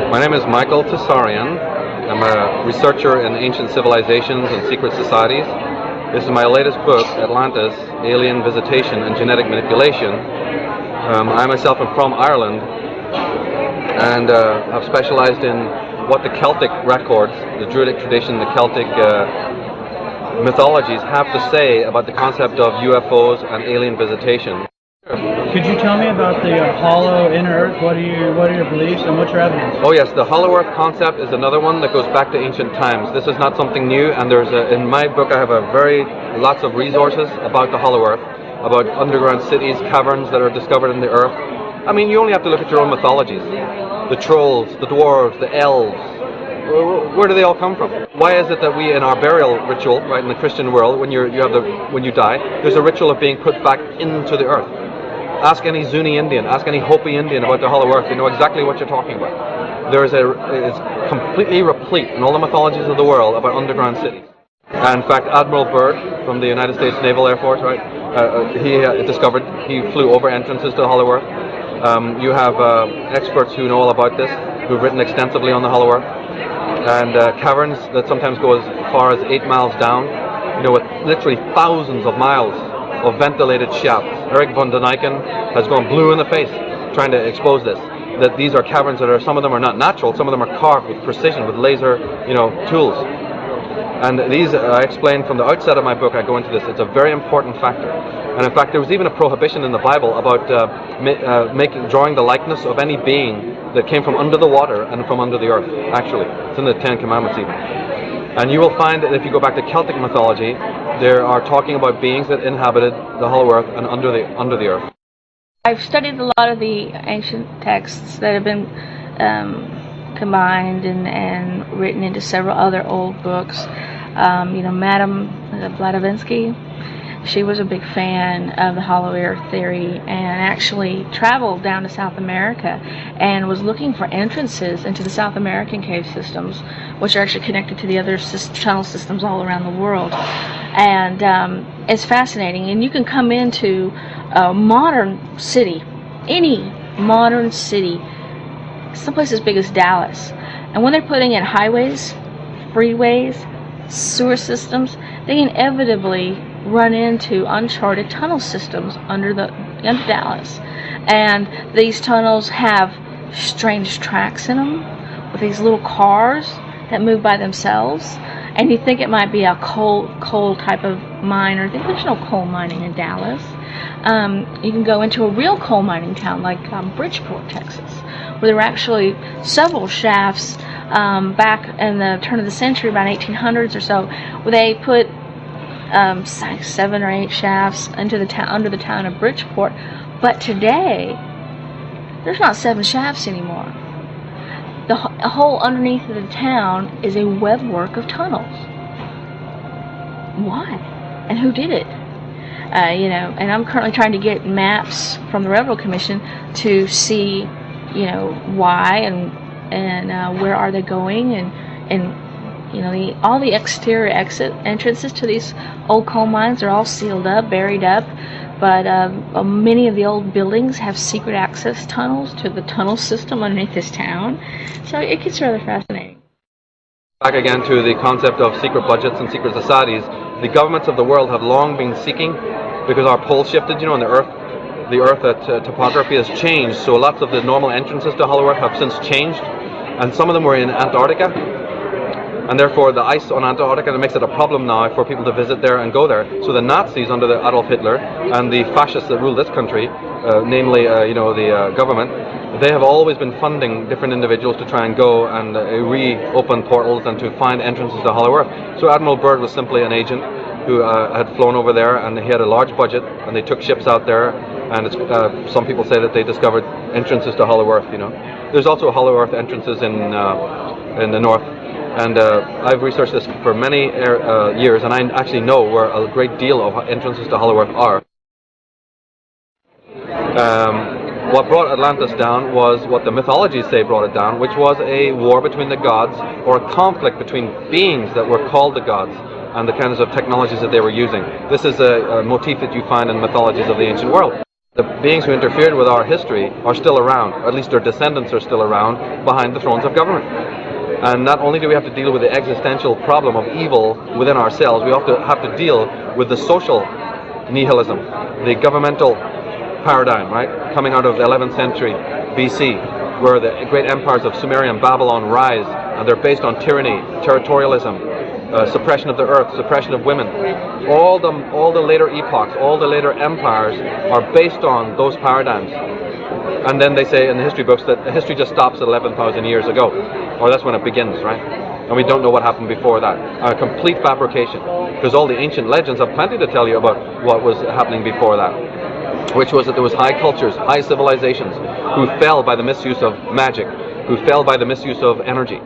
My name is Michael Tessarian. I'm a researcher in ancient civilizations and secret societies. This is my latest book, Atlantis, Alien Visitation and Genetic Manipulation. I myself am from Ireland, and I've specialized in what the Celtic records, the Druidic tradition, the Celtic mythologies have to say about the concept of UFOs and alien visitation. Could you tell me about the hollow inner Earth? What are your beliefs and what's your evidence? Oh yes, the hollow Earth concept is another one that goes back to ancient times. This is not something new, and in my book I have lots of resources about the hollow Earth, about underground cities, caverns that are discovered in the Earth. I mean, you only have to look at your own mythologies. The trolls, the dwarves, the elves. Where do they all come from? Why is it that we, in our burial ritual, right, in the Christian world, when you die, there's a ritual of being put back into the earth? Ask any Zuni Indian, ask any Hopi Indian about the hollow earth. They know exactly what you're talking about. It's completely replete in all the mythologies of the world about underground cities. And in fact, Admiral Byrd from the United States Naval Air Force, right? He flew over entrances to the hollow earth. You have experts who know all about this, who've written extensively on the hollow earth. And caverns that sometimes go as far as 8 miles down, with literally thousands of miles of ventilated shafts. Eric von Daniken has gone blue in the face trying to expose this. That these are caverns some of them are not natural, some of them are carved with precision, with laser, tools. And these, I explain from the outset of my book, I go into this, it's a very important factor. And in fact, there was even a prohibition in the Bible about drawing the likeness of any being that came from under the water and from under the earth, actually. It's in the Ten Commandments even. And you will find that if you go back to Celtic mythology, they are talking about beings that inhabited the hollow earth and under the earth. I've studied a lot of the ancient texts that have been combined and written into several other old books. Madame Blavatsky, she was a big fan of the hollow earth theory and actually traveled down to South America and was looking for entrances into the South American cave systems, which are actually connected to the other tunnel systems all around the world. And it's fascinating. And you can come into a modern city, any modern city, someplace as big as Dallas, and when they're putting in highways, freeways, sewer systems, they inevitably run into uncharted tunnel systems under Dallas. And these tunnels have strange tracks in them with these little cars that move by themselves. And you think it might be a coal type of mine, or there's no coal mining in Dallas. You can go into a real coal mining town like Bridgeport, Texas, where there were actually several shafts back in the turn of the century, about 1800s or so, where they put 7 or 8 shafts into under the town of Bridgeport. But today, there's not 7 shafts anymore. The whole underneath of the town is a webwork of tunnels. Why? And who did it? And I'm currently trying to get maps from the Railroad Commission to see, why and where are they going, and all the exterior entrances to these old coal mines are all sealed up, buried up. But many of the old buildings have secret access tunnels to the tunnel system underneath this town. So it gets rather fascinating. Back again to the concept of secret budgets and secret societies. The governments of the world have long been seeking, because our poles shifted, and the earth topography has changed. So lots of the normal entrances to hollow earth have since changed. And some of them were in Antarctica. And therefore the ice on Antarctica makes it a problem now for people to visit there and go there. So the Nazis under the Adolf Hitler and the fascists that rule this country, namely the government, they have always been funding different individuals to try and go and reopen portals and to find entrances to hollow earth. So Admiral Byrd was simply an agent who had flown over there, and he had a large budget, and they took ships out there, and some people say that they discovered entrances to hollow earth. There's also hollow earth entrances in the north. And I've researched this for many years, and I actually know where a great deal of entrances to hollow earth are. What brought Atlantis down was what the mythologies say brought it down, which was a war between the gods, or a conflict between beings that were called the gods, and the kinds of technologies that they were using. This is a motif that you find in mythologies of the ancient world. The beings who interfered with our history are still around, or at least their descendants are still around, behind the thrones of government. And not only do we have to deal with the existential problem of evil within ourselves, we also have to deal with the social nihilism, the governmental paradigm, right, coming out of the 11th century BC, where the great empires of Sumeria and Babylon rise, and they're based on tyranny, territorialism, suppression of the earth, suppression of women. All the later epochs, all the later empires are based on those paradigms. And then they say in the history books that history just stops at 11,000 years ago, or that's when it begins, right? And we don't know what happened before that. A complete fabrication, because all the ancient legends have plenty to tell you about what was happening before that, which was that there was high cultures, high civilizations, who fell by the misuse of magic, who fell by the misuse of energy.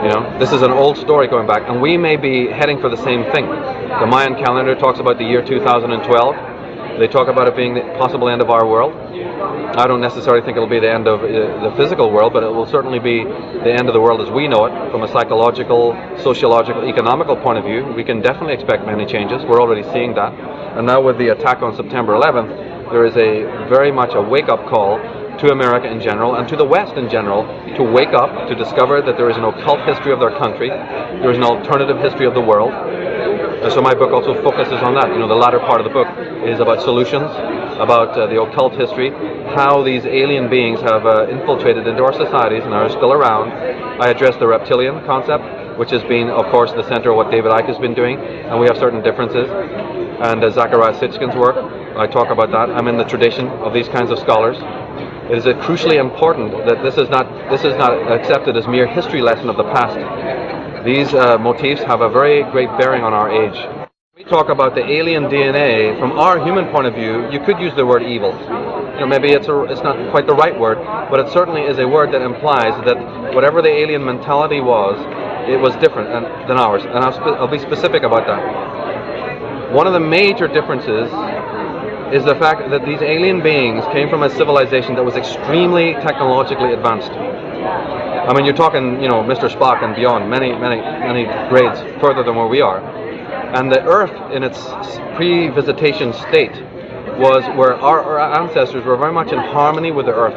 You know, this is an old story going back, and we may be heading for the same thing. The Mayan calendar talks about the year 2012. They talk about it being the possible end of our world. I don't necessarily think it'll be the end of the physical world, but it will certainly be the end of the world as we know it, from a psychological, sociological, economical point of view. We can definitely expect many changes. We're already seeing that. And now with the attack on September 11th, there is a very much a wake-up call to America in general and to the West in general to wake up, to discover that there is an occult history of their country, there is an alternative history of the world. And so my book also focuses on that. You know, the latter part of the book is about solutions, about the occult history, how these alien beings have infiltrated into our societies and are still around. I address the reptilian concept, which has been, of course, the center of what David Icke has been doing, and we have certain differences. And Zachariah Sitchin's work, I talk about that. I'm in the tradition of these kinds of scholars. It is crucially important that this is not accepted as mere history lesson of the past. These motifs have a very great bearing on our age. We talk about the alien DNA from our human point of view. You could use the word evil. You know, maybe it's not quite the right word, but it certainly is a word that implies that whatever the alien mentality was, it was different than ours. And I'll be specific about that. One of the major differences is the fact that these alien beings came from a civilization that was extremely technologically advanced. I mean, you're talking, you know, Mr. Spock and beyond, many grades further than where we are. And the Earth, in its pre-visitation state, was where our ancestors were very much in harmony with the Earth.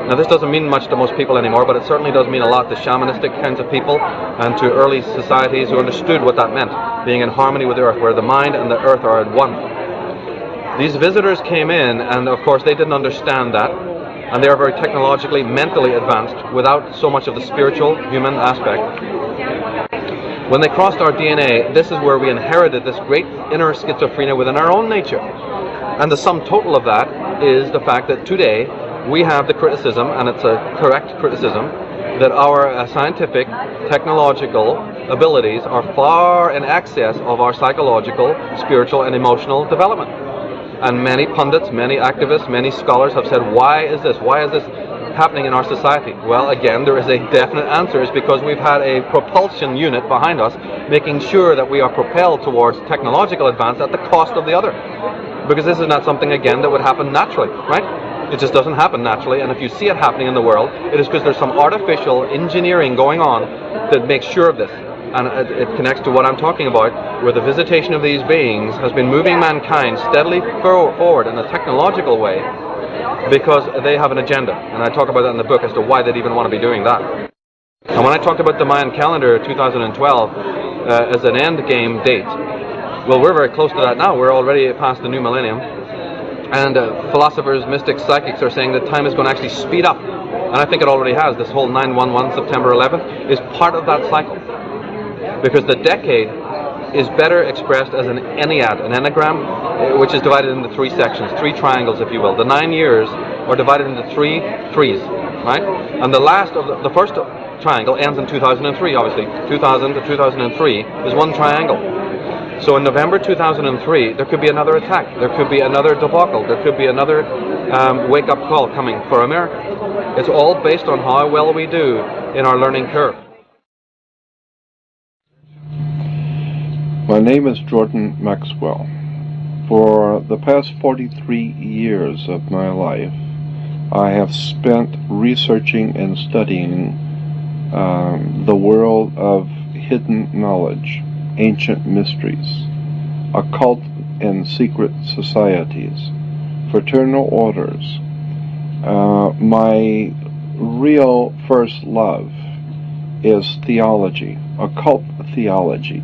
Now, this doesn't mean much to most people anymore, but it certainly does mean a lot to shamanistic kinds of people and to early societies who understood what that meant, being in harmony with the Earth, where the mind and the Earth are at one. These visitors came in, and of course they didn't understand that, and they are very technologically, mentally advanced without so much of the spiritual, human aspect. When they crossed our DNA, this is where we inherited this great inner schizophrenia within our own nature. And the sum total of that is the fact that today we have the criticism, and it's a correct criticism, that our scientific, technological abilities are far in excess of our psychological, spiritual, and emotional development. And many pundits, many activists, many scholars have said, why is this? Why is this happening in our society? Well, again, there is a definite answer. It's because we've had a propulsion unit behind us, making sure that we are propelled towards technological advance at the cost of the other. Because this is not something, again, that would happen naturally, right? It just doesn't happen naturally, and if you see it happening in the world, it is because there's some artificial engineering going on that makes sure of this. And it connects to what I'm talking about, where the visitation of these beings has been moving mankind steadily forward in a technological way because they have an agenda. And I talk about that in the book as to why they'd even want to be doing that. And when I talked about the Mayan calendar 2012 as an end game date, well, we're very close to that now. We're already past the new millennium. And philosophers, mystics, psychics are saying that time is going to actually speed up. And I think it already has. This whole 9/11, September 11th, is part of that cycle. Because the decade is better expressed as an ennead, an enneagram, which is divided into three sections, three triangles, if you will. The 9 years are divided into three threes, right? And the last of the first triangle ends in 2003, obviously. 2000 to 2003 is one triangle. So in November 2003, there could be another attack. There could be another debacle. There could be another wake-up call coming for America. It's all based on how well we do in our learning curve. My name is Jordan Maxwell. For the past 43 years of my life, I have spent researching and studying the world of hidden knowledge, ancient mysteries, occult and secret societies, fraternal orders. My real first love is theology, occult theology.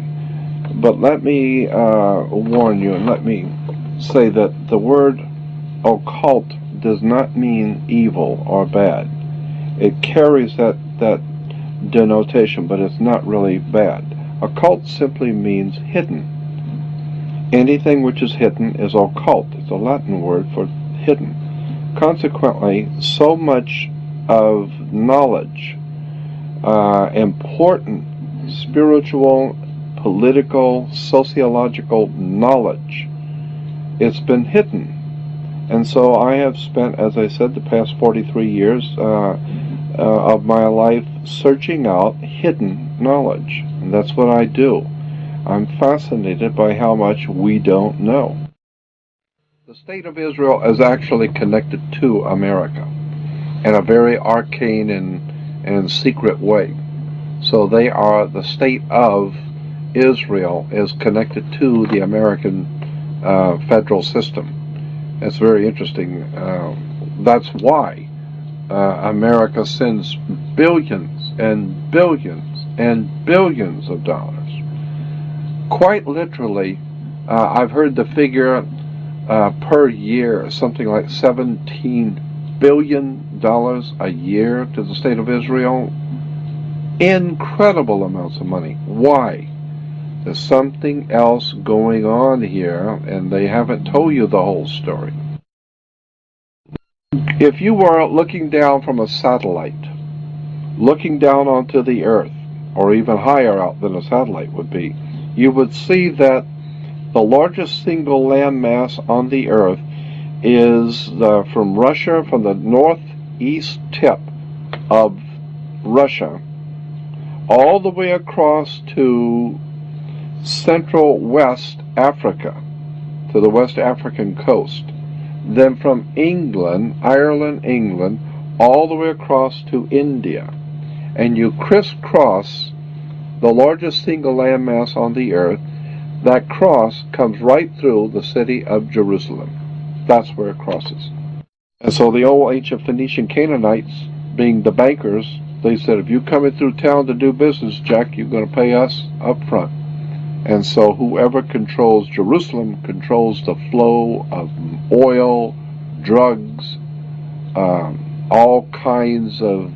But let me warn you, and let me say that the word occult does not mean evil or bad. It carries that denotation, but it's not really bad. Occult simply means hidden. Anything which is hidden is occult. It's a Latin word for hidden. Consequently, so much of knowledge, important spiritual, political, sociological knowledge, it's been hidden. And so I have spent, as I said, the past 43 years of my life searching out hidden knowledge. And that's what I do. I'm fascinated by how much we don't know. The state of Israel is actually connected to America in a very arcane and secret way. So they are, the state of Israel is connected to the American federal system. It's very interesting. That's why America sends billions and billions and billions of dollars. Quite literally, I've heard the figure per year, something like $17 billion a year to the state of Israel. Incredible amounts of money. Why? There's something else going on here, and they haven't told you the whole story. If you were looking down from a satellite, looking down onto the earth, or even higher out than a satellite would be, you would see that the largest single landmass on the earth is from Russia, from the northeast tip of Russia, all the way across to central West Africa, to the West African coast. Then from England, England, all the way across to India. And you crisscross the largest single landmass on the earth. That cross comes right through the city of Jerusalem. That's where it crosses. And so the old ancient Phoenician Canaanites, being the bankers, they said, if you coming through town to do business, Jack, you're going to pay us up front. And so whoever controls Jerusalem controls the flow of oil, drugs, all kinds of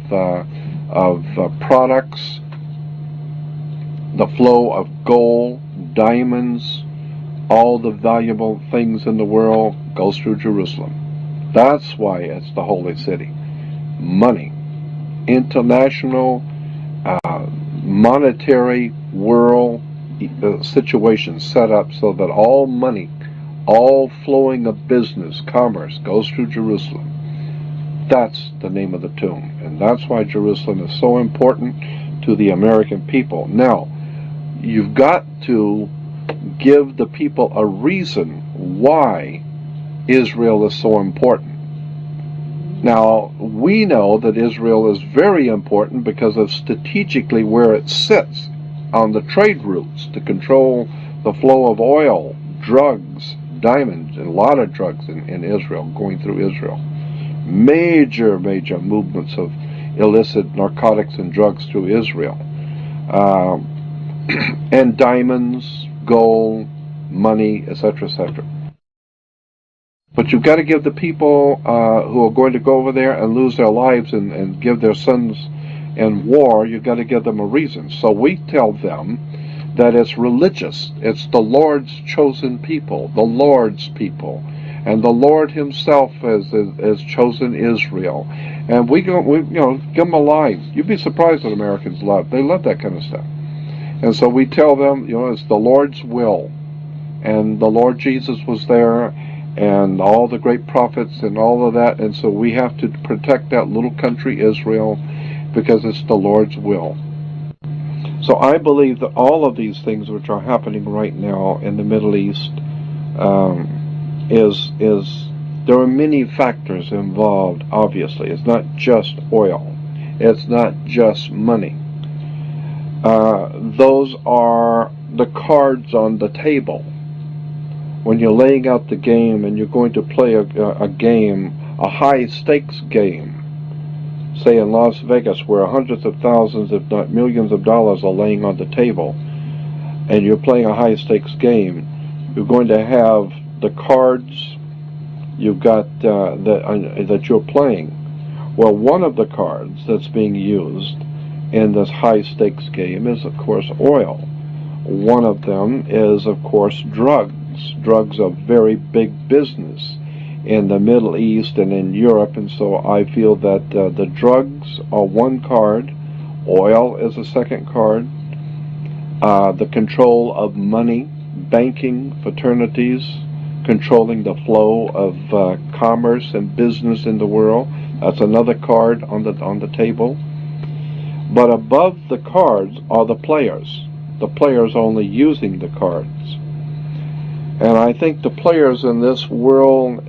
products, the flow of gold, diamonds, all the valuable things in the world goes through Jerusalem. That's why it's the holy city. Money, international, monetary world situation set up so that all money, all flowing of business, commerce goes through Jerusalem. That's the name of the tomb, and that's why Jerusalem is so important to the American people. Now, you've got to give the people a reason why Israel is so important. Now, we know that Israel is very important because of strategically where it sits on the trade routes to control the flow of oil, drugs, diamonds, and a lot of drugs in Israel, going through Israel. Major movements of illicit narcotics and drugs through Israel. And diamonds, gold, money, etc., etc. But you've got to give the people who are going to go over there and lose their lives and give their sons in war, you've got to give them a reason. So we tell them that it's religious. It's the Lord's chosen people, the Lord's people. And the Lord himself has chosen Israel. And we give them a line. You'd be surprised what Americans love. They love that kind of stuff. And so we tell them, it's the Lord's will. And the Lord Jesus was there, and all the great prophets and all of that. And so we have to protect that little country, Israel, because it's the Lord's will. So I believe that all of these things which are happening right now in the Middle East, there are many factors involved, obviously. It's not just oil. It's not just money. Those are the cards on the table. when you're laying out the game and you're going to play a game, a high-stakes game, say in Las Vegas, where hundreds of thousands, if not millions of dollars are laying on the table, and you're playing a high-stakes game, you're going to have the cards you've got that you're playing. Well, one of the cards that's being used in this high-stakes game is, of course, oil. One of them is, of course, drugs. Drugs are very big business in the Middle East and in Europe, and so I feel that the drugs are one card, oil is a second card, the control of money, banking, fraternities, controlling the flow of commerce and business in the world, that's another card on the table. But above the cards are the players only using the cards. And I think the players in this world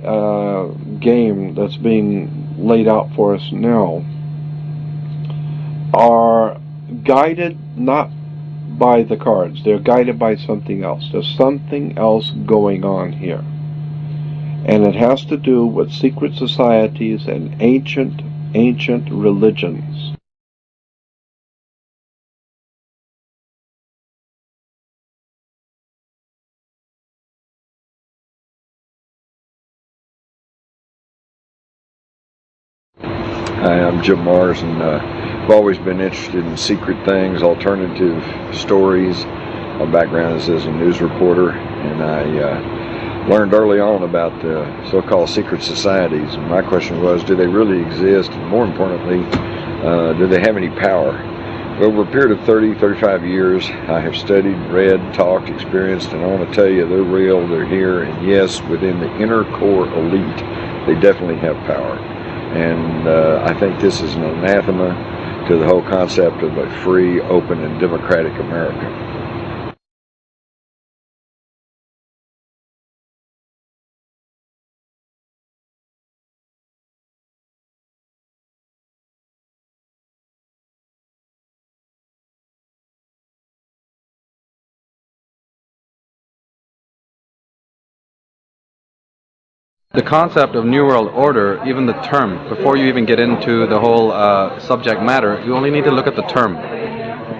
game that's being laid out for us now are guided not by the cards, they're guided by something else. There's something else going on here. And it has to do with secret societies and ancient religions. Hi, I'm Jim Mars, and I've always been interested in secret things, alternative stories. My background is as a news reporter, and I learned early on about the so-called secret societies. And my question was, do they really exist? And more importantly, do they have any power? Over a period of 30, 35 years, I have studied, read, talked, experienced, and I want to tell you they're real, they're here, and yes, within the inner core elite, they definitely have power. And I think this is an anathema to the whole concept of a free, open, and democratic America. The concept of New World Order, even the term, before you even get into the whole subject matter, you only need to look at the term.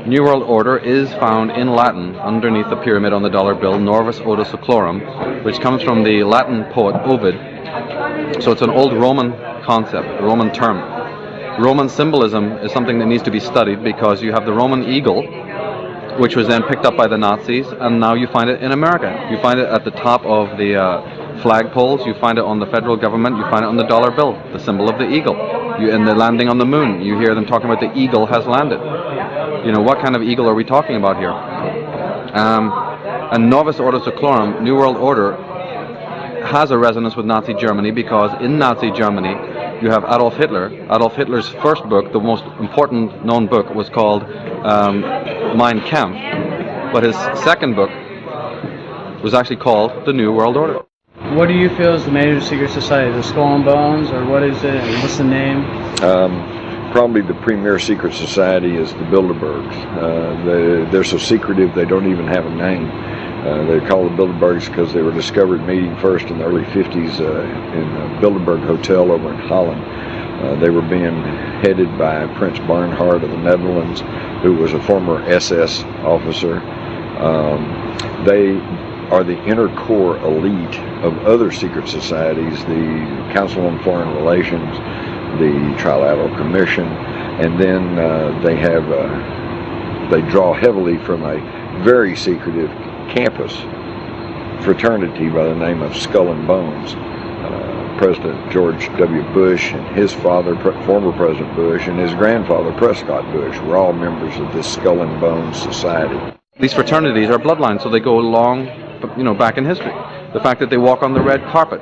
New World Order is found in Latin underneath the pyramid on the dollar bill, Norvis Oda Seclorum, which comes from the Latin poet Ovid. So it's an old Roman concept, a Roman term. Roman symbolism is something that needs to be studied because you have the Roman eagle, which was then picked up by the Nazis, and now you find it in America. You find it at the top of the flagpoles, you find it on the federal government, you find it on the dollar bill, the symbol of the eagle. In the landing on the moon, you hear them talking about the eagle has landed. You know, what kind of eagle are we talking about here? And Novus Ordo Seclorum, New World Order, has a resonance with Nazi Germany because in Nazi Germany you have Adolf Hitler. Adolf Hitler's first book, the most important known book, was called Mein Kampf, but his second book was actually called The New World Order. What do you feel is the major secret society? The Skull and Bones, or what is it? What's the name? Probably the premier secret society is the Bilderbergs. They're so secretive they don't even have a name. They're called the Bilderbergs because they were discovered meeting first in the early 50s in the Bilderberg Hotel over in Holland. They were being headed by Prince Bernhard of the Netherlands, who was a former SS officer. They are the inner core elite of other secret societies, the Council on Foreign Relations, the Trilateral Commission, and then they draw heavily from a very secretive campus fraternity by the name of Skull and Bones. President George W. Bush and his father, former President Bush, and his grandfather, Prescott Bush, were all members of this Skull and Bones society. These fraternities are bloodlines, so they go long, back in history. The fact that they walk on the red carpet.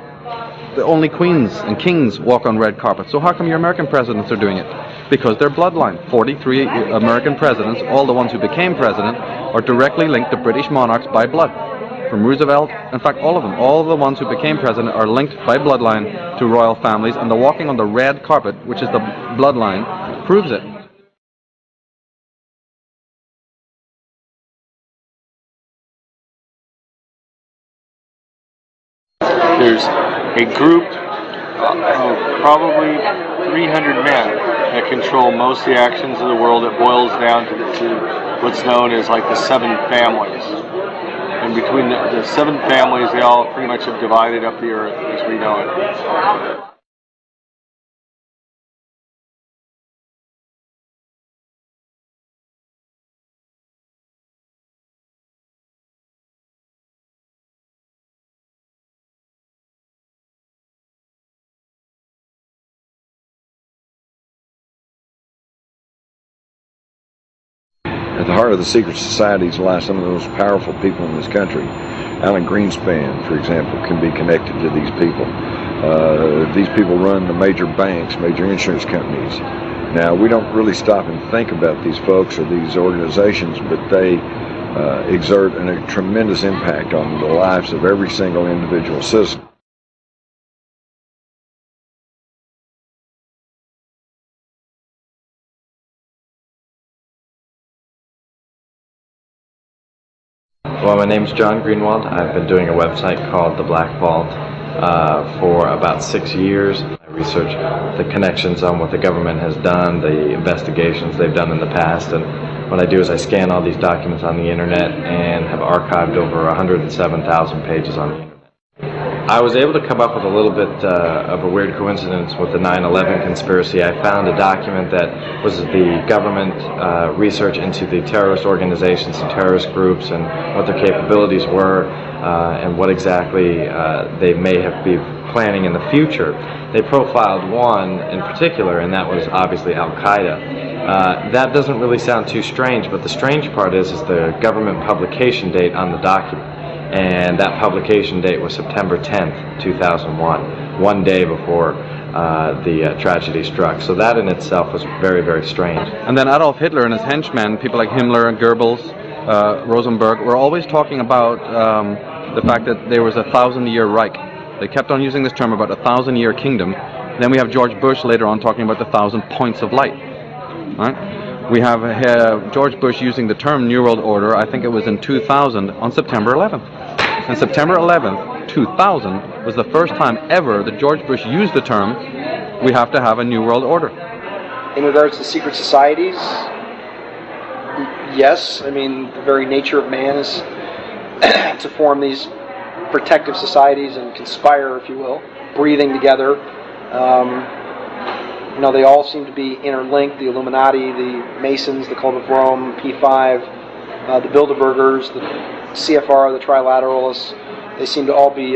The only queens and kings walk on red carpet. So how come your American presidents are doing it? Because they're bloodline. 43 American presidents, all the ones who became president, are directly linked to British monarchs by blood. From Roosevelt, in fact, all of them, all of the ones who became president are linked by bloodline to royal families, and the walking on the red carpet, which is the bloodline, proves it. there's a group of probably 300 men that control most of the actions of the world. That boils down to what's known as like the 7 families. And between the 7 families, they all pretty much have divided up the earth as we know it. At the heart of the secret societies lie some of the most powerful people in this country. Alan Greenspan, for example, can be connected to these people. These people run the major banks, major insurance companies. Now, we don't really stop and think about these folks or these organizations, but they exert a tremendous impact on the lives of every single individual citizen. Well, my name's John Greenwald. I've been doing a website called The Black Vault for about 6 years. I research the connections on what the government has done, the investigations they've done in the past, and what I do is I scan all these documents on the internet and have archived over 107,000 pages on the internet. I was able to come up with a little bit of a weird coincidence with the 9/11 conspiracy. I found a document that was the government research into the terrorist organizations and terrorist groups and what their capabilities were and what exactly they may have been planning in the future. They profiled one in particular, and that was obviously Al-Qaeda. That doesn't really sound too strange, but the strange part is the government publication date on the document. And that publication date was September 10th, 2001, one day before the tragedy struck. So that in itself was very, very strange. And then Adolf Hitler and his henchmen, people like Himmler and Goebbels, Rosenberg, were always talking about the fact that there was a 1,000-year Reich. They kept on using this term about a 1,000-year kingdom. Then we have George Bush later on talking about the 1,000 points of light. Right? We have George Bush using the term New World Order, I think it was in 2000, on September 11th. And September 11th, 2000, was the first time ever that George Bush used the term, we have to have a New World Order. In regards to secret societies, yes. I mean, the very nature of man is to form these protective societies and conspire, if you will, breathing together. They all seem to be interlinked, the Illuminati, the Masons, the Club of Rome, P5, the Bilderbergers, the CFR, the Trilateralists. They seem to all be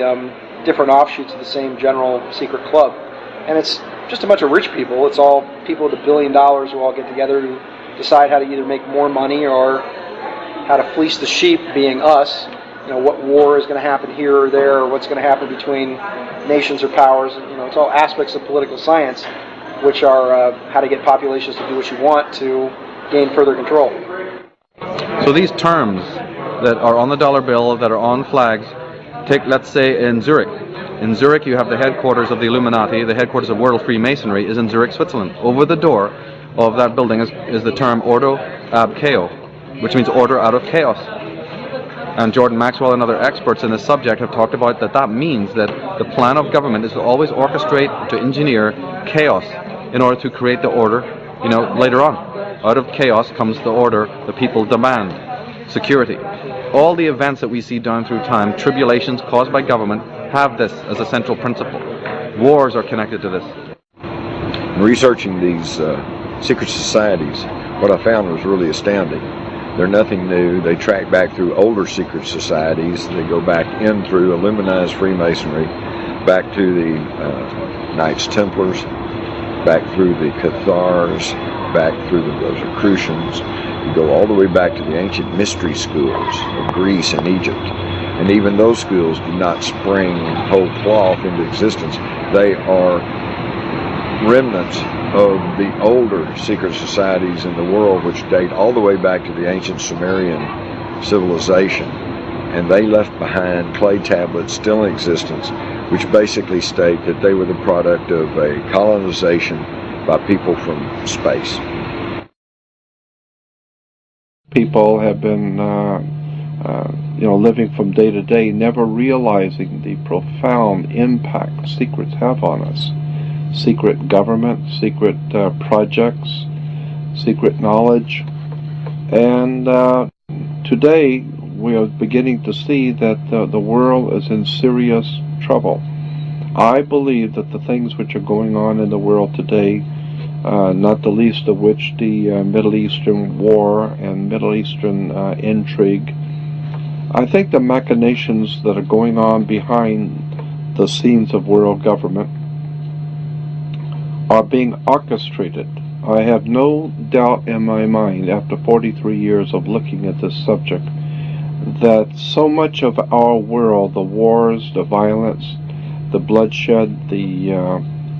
different offshoots of the same general secret club. And it's just a bunch of rich people. It's all people with $1 billion who all get together to decide how to either make more money or how to fleece the sheep, being us. What war is going to happen here or there, or what's going to happen between nations or powers. It's all aspects of political science, which are how to get populations to do what you want to gain further control. So these terms that are on the dollar bill, that are on flags, let's say in Zurich. In Zurich you have the headquarters of the Illuminati, the headquarters of World Freemasonry is in Zurich, Switzerland. Over the door of that building is the term Ordo ab Chaos, which means order out of chaos. And Jordan Maxwell and other experts in this subject have talked about that means that the plan of government is to always orchestrate, to engineer chaos in order to create the order, later on. Out of chaos comes the order the people demand. Security. All the events that we see down through time, tribulations caused by government, have this as a central principle. Wars are connected to this. Researching these secret societies, what I found was really astounding. They're nothing new. They track back through older secret societies. They go back in through Illuminized Freemasonry, back to the Knights Templars, back through the Cathars, back through the Rosicrucians. You go all the way back to the ancient mystery schools of Greece and Egypt. And even those schools do not spring whole cloth into existence. They are remnants of the older secret societies in the world, which date all the way back to the ancient Sumerian civilization. And they left behind clay tablets still in existence, which basically state that they were the product of a colonization by people from space. People have been living from day to day, never realizing the profound impact secrets have on us. Secret government, secret projects, secret knowledge. And today we are beginning to see that the world is in serious trouble. I believe that the things which are going on in the world today, not the least of which the Middle Eastern war and Middle Eastern intrigue, I think the machinations that are going on behind the scenes of world government are being orchestrated. I have no doubt in my mind, after 43 years of looking at this subject, that so much of our world, the wars, the violence, the bloodshed, the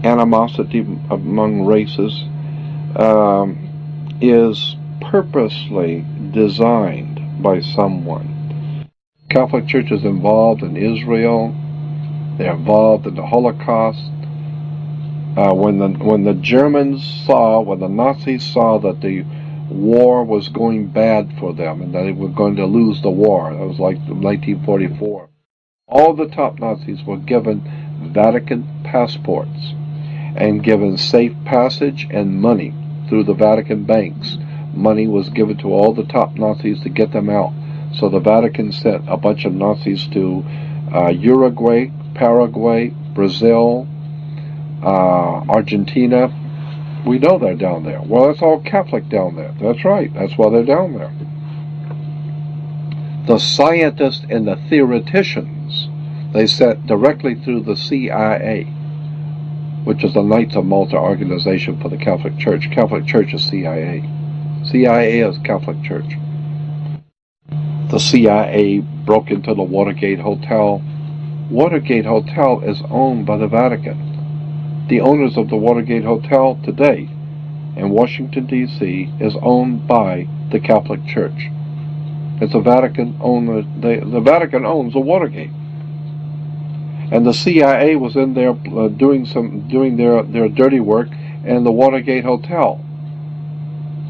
animosity among races, is purposely designed by someone. Catholic Church is involved in Israel. They're involved in the Holocaust. When the Nazis saw that the war was going bad for them and that they were going to lose the war, it was like 1944. All the top Nazis were given Vatican passports and given safe passage and money through the Vatican banks. Money was given to all the top Nazis to get them out. So the Vatican sent a bunch of Nazis to Uruguay, Paraguay, Brazil, Argentina. We know they're down there. Well, it's all Catholic down there. That's right. That's why they're down there. The scientists and the theoreticians, they sent directly through the CIA, which is the Knights of Malta organization for the Catholic Church. Catholic Church is CIA. CIA is Catholic Church. The CIA broke into the Watergate Hotel. Watergate Hotel is owned by the Vatican. The owners of the Watergate Hotel today in Washington, D.C. is owned by the Catholic Church. It's a Vatican owner. The Vatican owns the Watergate. And the CIA was in there doing their dirty work in the Watergate Hotel.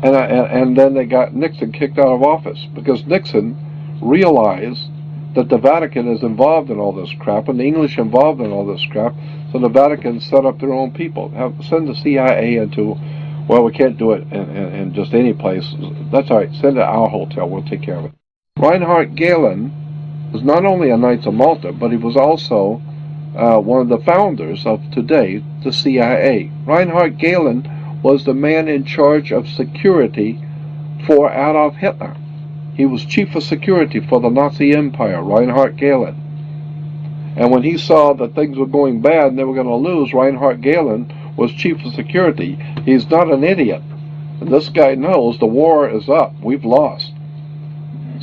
And then they got Nixon kicked out of office because Nixon realized that the Vatican is involved in all this crap and the English involved in all this crap, so the Vatican set up their own people. Send the CIA into, well, we can't do it in just any place. That's all right, send it to our hotel, we'll take care of it. Reinhard Galen was not only a Knights of Malta, but he was also one of the founders of today, the CIA. Reinhard Galen was the man in charge of security for Adolf Hitler. He was chief of security for the Nazi Empire, Reinhard Galen. And when he saw that things were going bad and they were going to lose, Reinhard Galen was chief of security. He's not an idiot. And this guy knows the war is up. We've lost.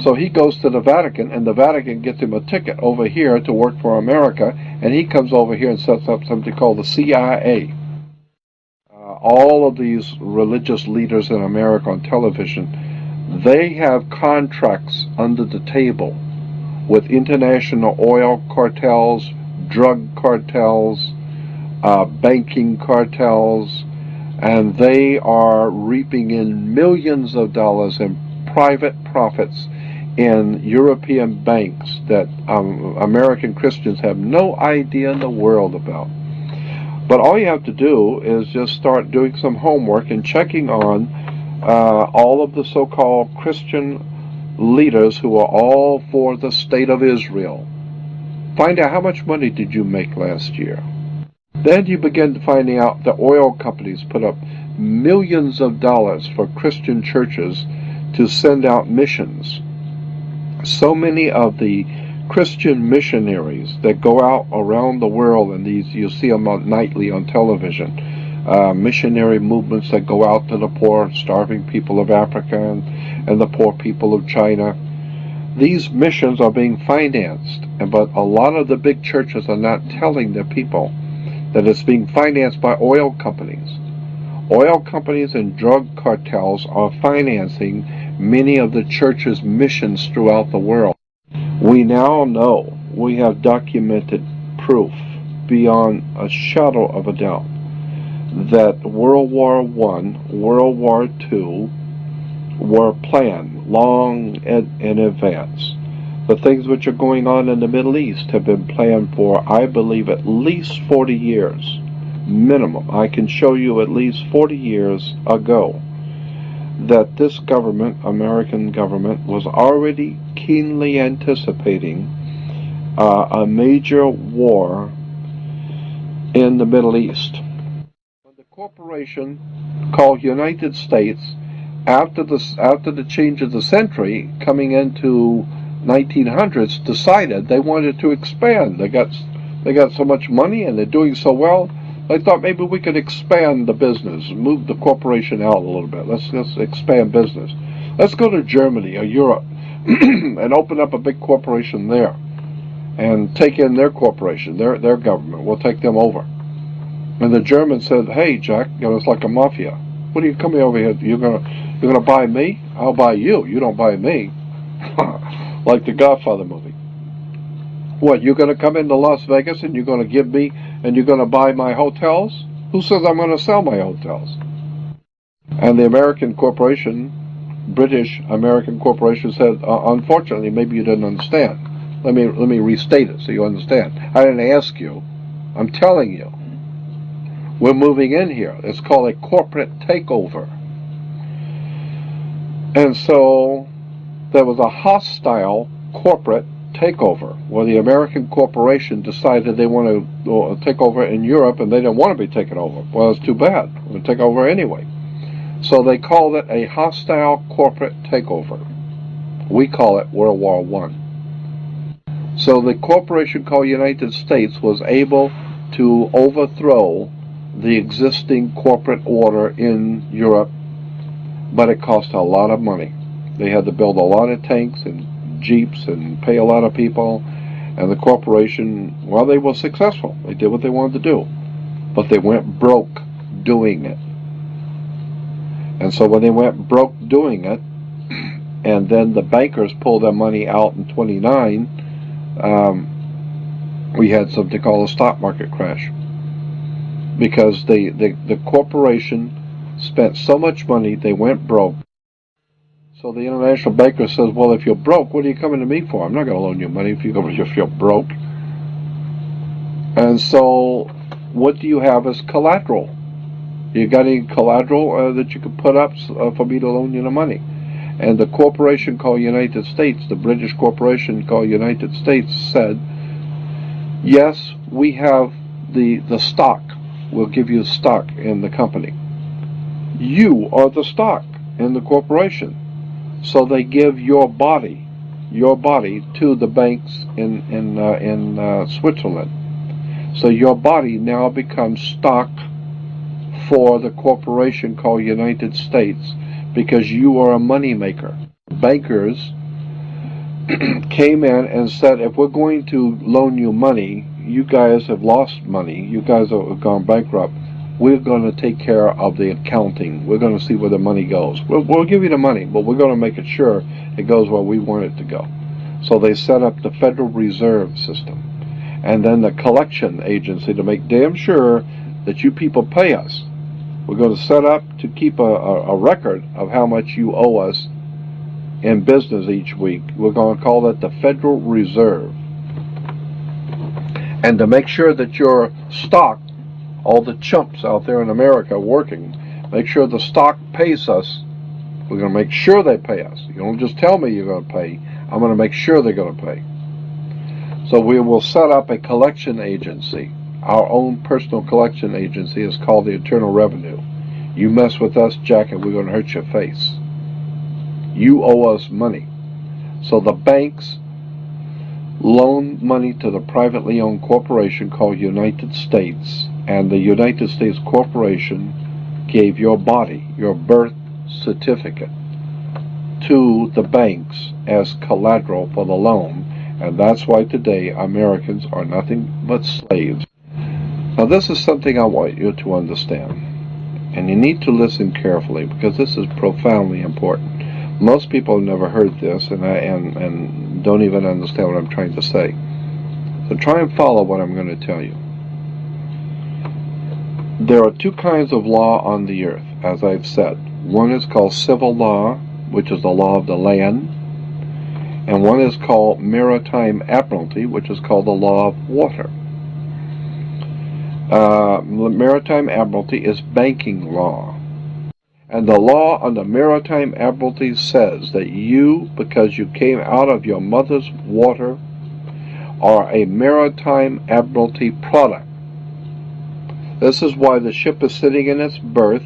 So he goes to the Vatican, and the Vatican gets him a ticket over here to work for America, and he comes over here and sets up something called the CIA. All of these religious leaders in America on television, they have contracts under the table with international oil cartels, drug cartels, banking cartels, and they are reaping in millions of dollars in private profits in European banks that American Christians have no idea in the world about. But all you have to do is just start doing some homework and checking on all of the so-called Christian leaders who are all for the state of Israel. Find out how much money did you make last year. Then you begin finding out the oil companies put up millions of dollars for Christian churches to send out missions. So many of the Christian missionaries that go out around the world, and these you see them nightly on television, missionary movements that go out to the poor, starving people of Africa and the poor people of China. These missions are being financed, but a lot of the big churches are not telling their people that it's being financed by oil companies. Oil companies and drug cartels are financing many of the church's missions throughout the world. We now know, we have documented proof beyond a shadow of a doubt that World War I, World War II were planned long in advance. The things which are going on in the Middle East have been planned for, I believe, at least 40 years. Minimum. I can show you at least 40 years ago that this government, American government, was already keenly anticipating a major war in the Middle East. When the corporation called United States, after the change of the century, coming into 1900s, decided they wanted to expand. They got so much money and they're doing so well. They thought maybe we could expand the business, move the corporation out a little bit. Let's expand business. Let's go to Germany or Europe and open up a big corporation there and take in their corporation, their government. We'll take them over. And the Germans said, "Hey, Jack, it's like a mafia. What are you coming over here? You're gonna buy me? I'll buy you. You don't buy me." Like the Godfather movie. What, you're going to come into Las Vegas and you're going to give me, and you're going to buy my hotels? Who says I'm going to sell my hotels? And the American corporation, British American corporation, said, unfortunately, maybe you didn't understand. Let me restate it so you understand. I didn't ask you. I'm telling you. We're moving in here. It's called a corporate takeover. And so there was a hostile corporate takeover where the American corporation decided they want to take over in Europe, and they didn't want to be taken over. Well, it's too bad. We'll take over anyway. So they called it a hostile corporate takeover. We call it World War I. So the corporation called United States was able to overthrow the existing corporate order in Europe, but it cost a lot of money. They had to build a lot of tanks and jeeps and pay a lot of people, and the corporation, well, they were successful. They did what they wanted to do, but they went broke doing it. And so when they went broke doing it, and then the bankers pulled their money out in 29, we had something called a stock market crash, because the corporation spent so much money, they went broke. So the international banker says, well, if you're broke, what are you coming to me for? I'm not going to loan you money if you're broke. And so what do you have as collateral? You got any collateral that you could put up for me to loan you the money? And the corporation called United States, the British corporation called United States, said, yes, we have the stock. We'll give you stock in the company. You are the stock in the corporation. So they give your body to the banks in Switzerland. So your body now becomes stock for the corporation called United States, because you are a money maker. Bankers came in and said, if we're going to loan you money, you guys have lost money, you guys have gone bankrupt, we're going to take care of the accounting. We're going to see where the money goes. We'll give you the money, but we're going to make it sure it goes where we want it to go. So they set up the Federal Reserve System, and then the collection agency to make damn sure that you people pay us. We're going to set up to keep a record of how much you owe us in business each week. We're going to call that the Federal Reserve. And to make sure that your stock, all the chumps out there in America working, make sure the stock pays us. We're going to make sure they pay us. You don't just tell me you're going to pay. I'm going to make sure they're going to pay. So we will set up a collection agency. Our own personal collection agency is called the Internal Revenue. You mess with us, Jack, and we're going to hurt your face. You owe us money. So the banks loan money to the privately owned corporation called United States, and the United States Corporation gave your body, your birth certificate, to the banks as collateral for the loan, and that's why today Americans are nothing but slaves. Now this is something I want you to understand, and you need to listen carefully, because this is profoundly important. Most people have never heard this, and don't even understand what I'm trying to say. So try and follow what I'm going to tell you. There are two kinds of law on the earth, as I've said. One is called civil law, which is the law of the land, and one is called Maritime Admiralty, which is called the law of water. Maritime Admiralty is banking law. And the law on the Maritime Admiralty says that you, because you came out of your mother's water, are a Maritime Admiralty product. This is why the ship is sitting in its berth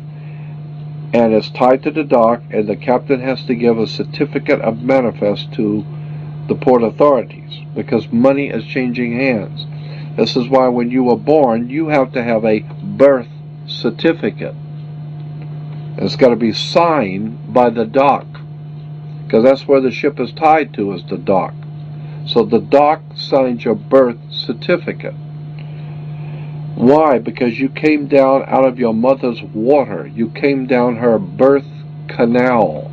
and it's tied to the dock, and the captain has to give a certificate of manifest to the port authorities, because money is changing hands. This is why when you were born, you have to have a birth certificate. It's got to be signed by the dock, because that's where the ship is tied to, is the dock. So the dock signs your birth certificate. Why? Because you came down out of your mother's water. You came down her birth canal.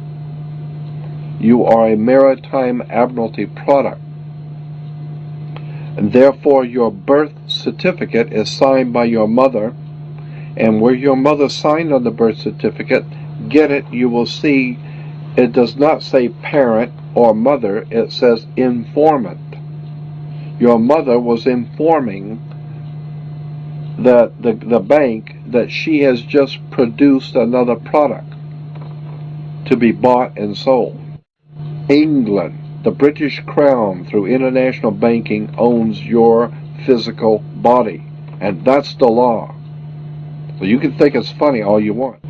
You are a Maritime Admiralty product. And therefore your birth certificate is signed by your mother. And where your mother signed on the birth certificate, get it, you will see it does not say parent or mother, it says informant. Your mother was informing that the bank that she has just produced another product to be bought and sold. England, the British Crown, through international banking, owns your physical body, and that's the law. So you can think it's funny all you want.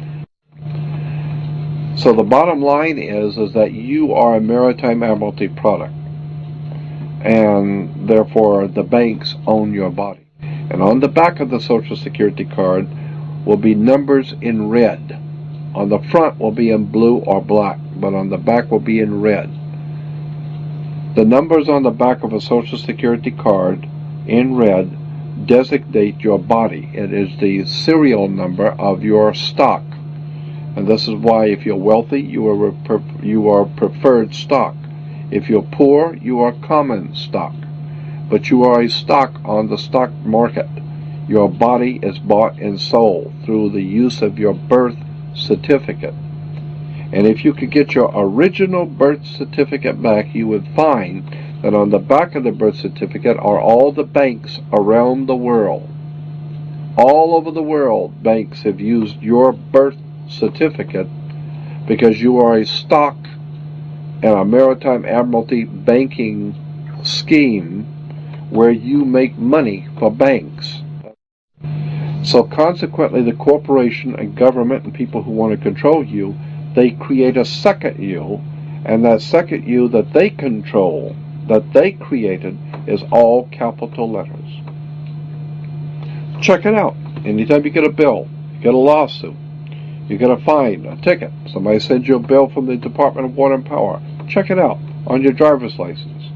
So the bottom line is that you are a Maritime Admiralty product, and therefore the banks own your body. And on the back of the Social Security card will be numbers in red. On the front will be in blue or black, but on the back will be in red. The numbers on the back of a Social Security card in red designate your body. It is the serial number of your stock. And this is why if you're wealthy, you are preferred stock. If you're poor, you are common stock. But you are a stock on the stock market. Your body is bought and sold through the use of your birth certificate. And if you could get your original birth certificate back, you would find that on the back of the birth certificate are all the banks around the world. All over the world, banks have used your birth certificate because you are a stock in a Maritime Admiralty banking scheme where you make money for banks. So consequently, the corporation and government and people who want to control you, they create a second you, and that second you that they control, that they created, is all capital letters. Check it out. Anytime you get a bill, you get a lawsuit, you get a fine, a ticket, somebody sends you a bill from the Department of Water and Power, check it out on your driver's license,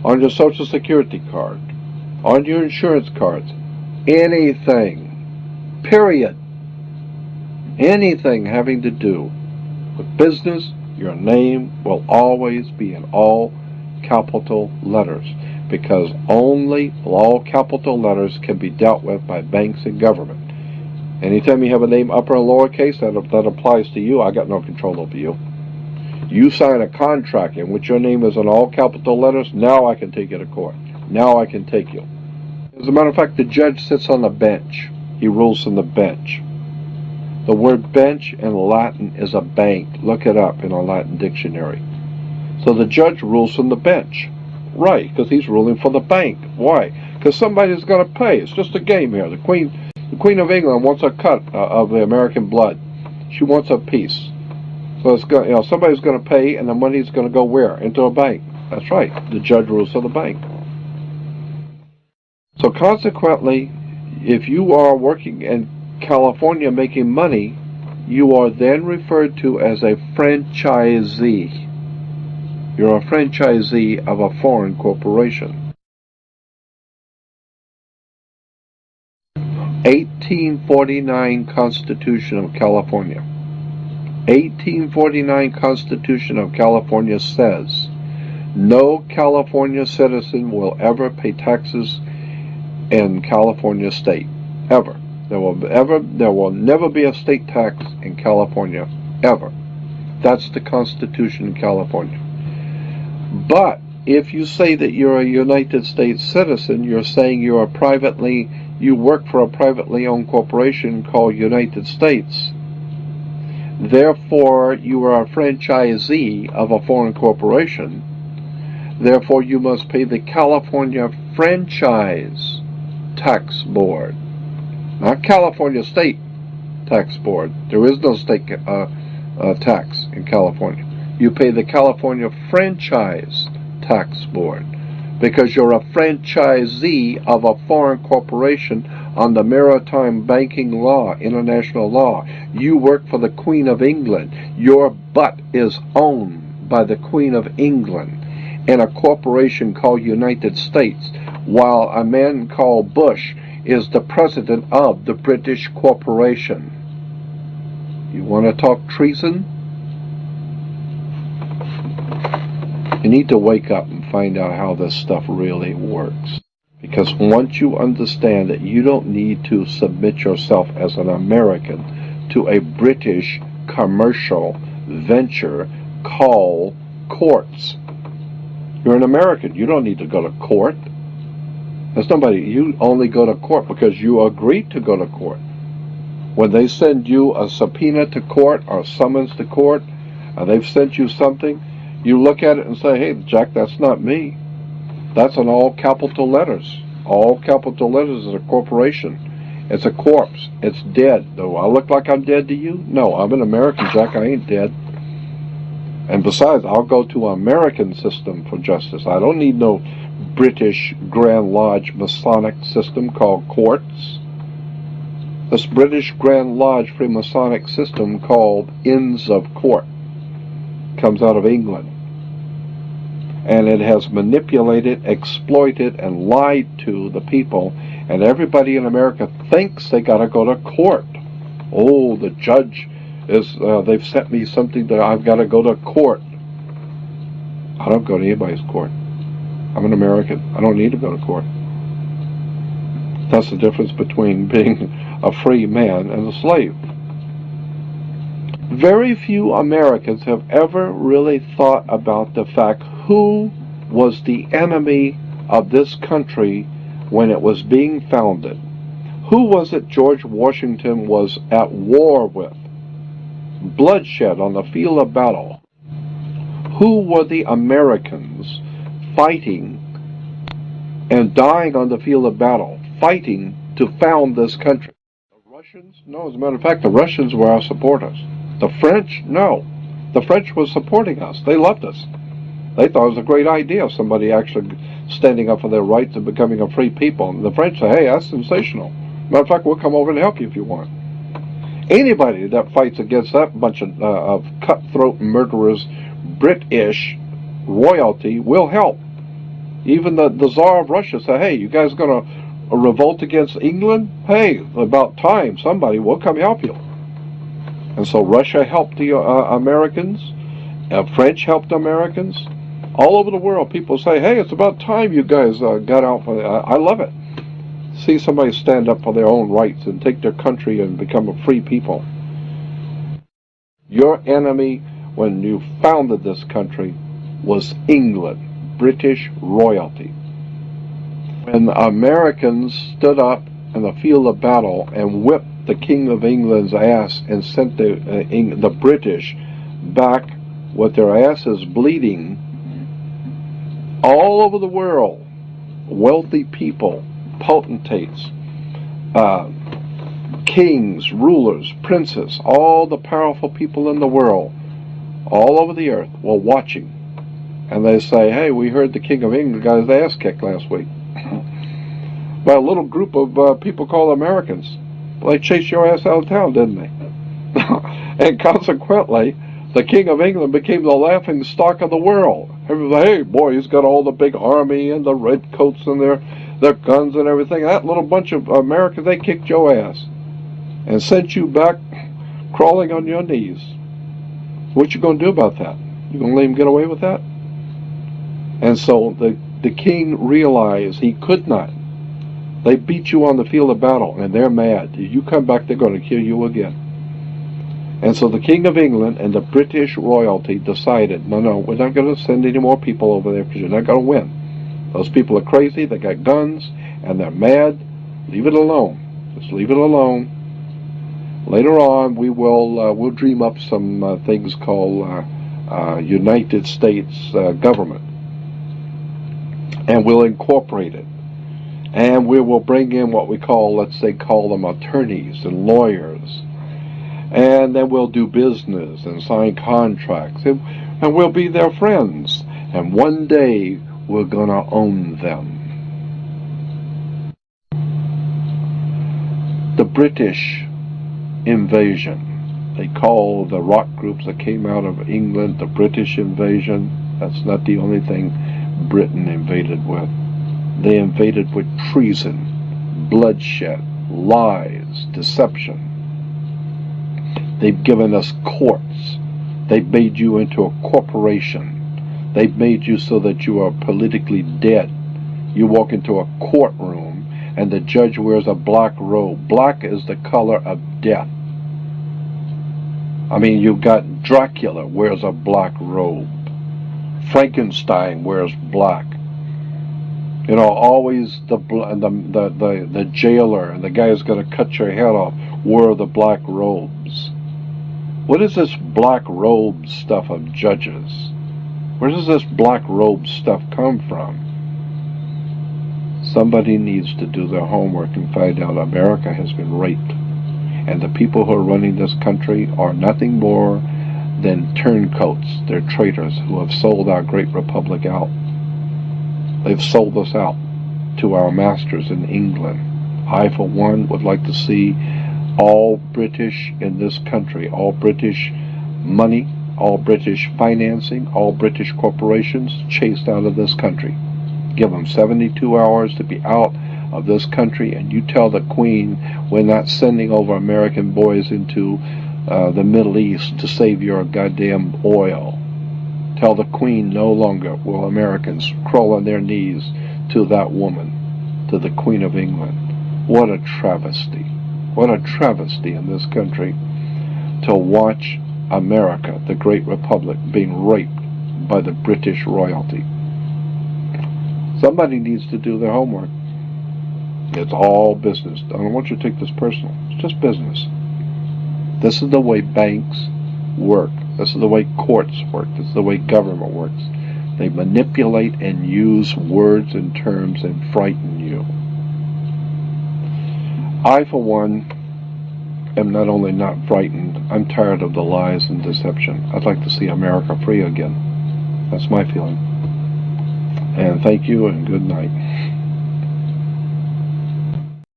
on your Social Security card, on your insurance cards, anything, period, anything having to do with business, your name will always be in all capital letters, because only all capital letters can be dealt with by banks and government. Anytime you have a name upper and lowercase, that applies to you. I got no control over you. You sign a contract in which your name is in all capital letters, now I can take you to court. Now I can take you. As a matter of fact, the judge sits on the bench. He rules from the bench. The word bench in Latin is a bank. Look it up in a Latin dictionary. So the judge rules from the bench. Right, because he's ruling for the bank. Why? Because somebody's going to pay. It's just a game here. The Queen of England wants a cut of the American blood. She wants a piece. So it's going, somebody's going to pay, and the money's going to go where? Into a bank. That's right. The judge rules for the bank. So consequently, if you are working in California making money, you are then referred to as a franchisee. You're a franchisee of a foreign corporation. 1849 Constitution of California. 1849 Constitution of California says no California citizen will ever pay taxes in California state. Ever. There will never be a state tax in California. Ever. That's the Constitution in California. But if you say that you're a United States citizen, you're saying you work for a privately owned corporation called United States. Therefore, you are a franchisee of a foreign corporation. Therefore, you must pay the California Franchise Tax Board, not California State Tax Board. There is no state tax in California. You pay the California Franchise Tax Board because you're a franchisee of a foreign corporation on the maritime banking law, international law. You work for the Queen of England. Your butt is owned by the Queen of England and a corporation called United States, while a man called Bush is the president of the British corporation. You want to talk treason? You need to wake up and find out how this stuff really works. Because once you understand that you don't need to submit yourself as an American to a British commercial venture called courts. You're an American. You don't need to go to court. You only go to court because you agreed to go to court. When they send you a subpoena to court or a summons to court, and they've sent you something, you look at it and say, hey, Jack, that's not me. That's in all capital letters. All capital letters is a corporation. It's a corpse. It's dead. Do I look like I'm dead to you? No, I'm an American, Jack. I ain't dead. And besides, I'll go to an American system for justice. I don't need no British Grand Lodge Masonic system called courts. This British Grand Lodge Freemasonic system called Inns of Court comes out of England. And it has manipulated, exploited, and lied to the people. And everybody in America thinks they got to go to court. Oh, the judge they've sent me something that I've got to go to court. I don't go to anybody's court. I'm an American. I don't need to go to court. That's the difference between being a free man and a slave. Very few Americans have ever really thought about the fact who was the enemy of this country when it was being founded. Who was it George Washington was at war with? Bloodshed on the field of battle. Who were the Americans fighting and dying on the field of battle, fighting to found this country? The Russians? No, as a matter of fact, the Russians were our supporters. The French? No. The French were supporting us. They loved us. They thought it was a great idea of somebody actually standing up for their rights and becoming a free people. And the French say, hey, that's sensational. Matter of fact, we'll come over and help you if you want. Anybody that fights against that bunch of cutthroat murderers, British royalty, will help. Even the Tsar of Russia said, hey, you guys going to revolt against England? Hey, about time, somebody will come help you. And so Russia helped the Americans. French helped Americans. All over the world, people say, hey, it's about time you guys got out for I love it. See somebody stand up for their own rights and take their country and become a free people. Your enemy when you founded this country was England, British royalty. When Americans stood up in the field of battle and whipped the King of England's ass and sent the British back with their asses bleeding, all over the world, wealthy people, potentates, kings, rulers, princes, all the powerful people in the world, all over the earth, were watching. And they say, hey, we heard the King of England got his ass kicked last week by a little group of people called Americans. Well, they chased your ass out of town, didn't they? And consequently, the King of England became the laughing stock of the world. Everybody, hey, boy, he's got all the big army and the red coats and their guns and everything. That little bunch of Americans, they kicked your ass and sent you back crawling on your knees. What you going to do about that? You going to let him get away with that? And so the king realized he could not. They beat you on the field of battle, and they're mad. If you come back, they're going to kill you again. And so the King of England and the British royalty decided, no, we're not going to send any more people over there because you're not going to win. Those people are crazy, they got guns, and they're mad. Leave it alone. Just leave it alone. Later on, we'll dream up some things called United States government, and we'll incorporate it. And we will bring in what we call, let's say, call them attorneys and lawyers. And then we'll do business and sign contracts. And we'll be their friends. And one day, we're going to own them. The British invasion. They call the rock groups that came out of England the British invasion. That's not the only thing Britain invaded with. They invaded with treason, bloodshed, lies, deception. They've given us courts. They've made you into a corporation. They've made you so that you are politically dead. You walk into a courtroom and the judge wears a black robe. Black is the color of death. I mean, you've got Dracula wears a black robe. Frankenstein wears black. You know, always the jailer and the guy who's going to cut your head off wore the black robes. What is this black robe stuff of judges? Where does this black robe stuff come from? Somebody needs to do their homework and find out America has been raped. And the people who are running this country are nothing more than turncoats. They're traitors who have sold our great republic out. They've sold us out to our masters in England. I, for one, would like to see all British in this country, all British money, all British financing, all British corporations chased out of this country. Give them 72 hours to be out of this country, and you tell the Queen we're not sending over American boys into the Middle East to save your goddamn oil. Tell the Queen no longer will Americans crawl on their knees to that woman, to the Queen of England. What a travesty. What a travesty in this country to watch America, the great republic, being raped by the British royalty. Somebody needs to do their homework. It's all business. I don't want you to take this personal. It's just business. This is the way banks work. This is the way courts work. This is the way government works. They manipulate and use words and terms and frighten you. I, for one, am not only not frightened, I'm tired of the lies and deception. I'd like to see America free again. That's my feeling. And thank you and good night.